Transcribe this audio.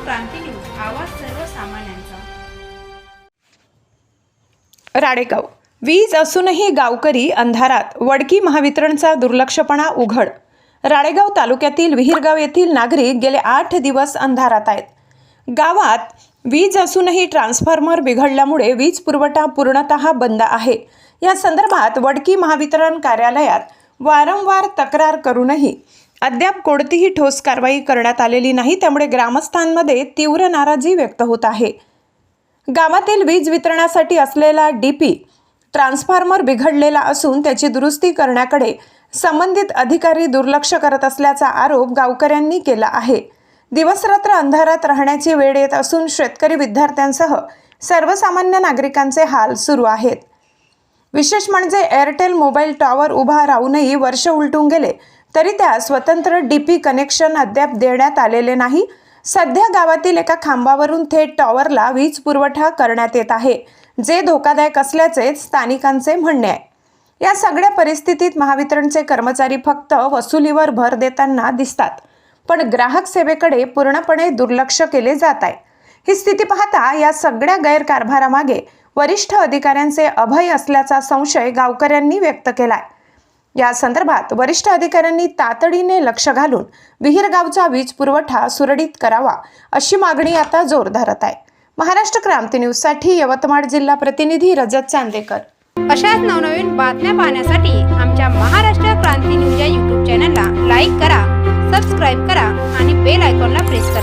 क्रांती news, आवाज सर्वसामान्यांचा। राडेगाव वीज असूनही गावकरी अंधारात, वडकी महावितरणचा दुर्लक्षपणा उघड। राडेगाव तालुक्यातील विहिरगाव येथील नागरिक गेले 8 दिवस अंधारात आहेत। गावात वीज असूनही ट्रान्सफॉर्मर बिघडल्यामुळे वीज पुरवठा पूर्णतः बंद आहे। या संदर्भात वडकी महावितरण कार्यालयात वारंवार तक्रार करूनही अद्याप कोणतीही ठोस कारवाई करण्यात आलेली नाही, त्यामुळे ग्रामस्थांमध्ये तीव्र नाराजी व्यक्त होत आहे। गावातील वीज वितरणासाठी असलेला डीपी ट्रान्सफॉर्मर बिघडलेला असून त्याची दुरुस्ती करण्याकडे संबंधित अधिकारी दुर्लक्ष करत असल्याचा आरोप गावकऱ्यांनी केला आहे। दिवसरात्र अंधारात राहण्याची वेळ येत असून शेतकरी, विद्यार्थ्यांसह सर्वसामान्य नागरिकांचे हाल सुरू आहेत। विशेष म्हणजे एअरटेल मोबाईल टॉवर उभा राहूनही वर्ष उलटून गेले तरी त्या स्वतंत्र डीपी कनेक्शन अद्याप देण्यात आलेले नाही। सध्या गावातील एका खांबावरून थेट टॉवरला वीज पुरवठा करण्यात येत आहे, जे धोकादायक असल्याचे स्थानिकांचे म्हणणे आहे। या सगळ्या परिस्थितीत महावितरणचे कर्मचारी फक्त वसुलीवर भर देताना दिसतात, पण ग्राहक सेवेकडे पूर्णपणे दुर्लक्ष केले जात आहे। ही स्थिती पाहता या सगळ्या गैरकारभारामागे वरिष्ठ अधिकाऱ्यांचे अभय असल्याचा संशय गावकऱ्यांनी व्यक्त केलाय। या संदर्भात वरिष्ठ अधिकाऱ्यांनी तातडीने लक्ष घालून विहिरगावचा वीज पुरवठा सुरळीत करावा, अशी मागणी आता जोर धरत आहे। महाराष्ट्र क्रांती न्यूज साठी यवतमाळ जिल्हा प्रतिनिधी रजत चांदेकर। अशाच नवनवीन बातम्या पाहण्यासाठी आमच्या महाराष्ट्र क्रांती न्यूज या YouTube चॅनलला लाईक करा, सबस्क्राईब करा आणि बेल आयकॉनला प्रेस करा।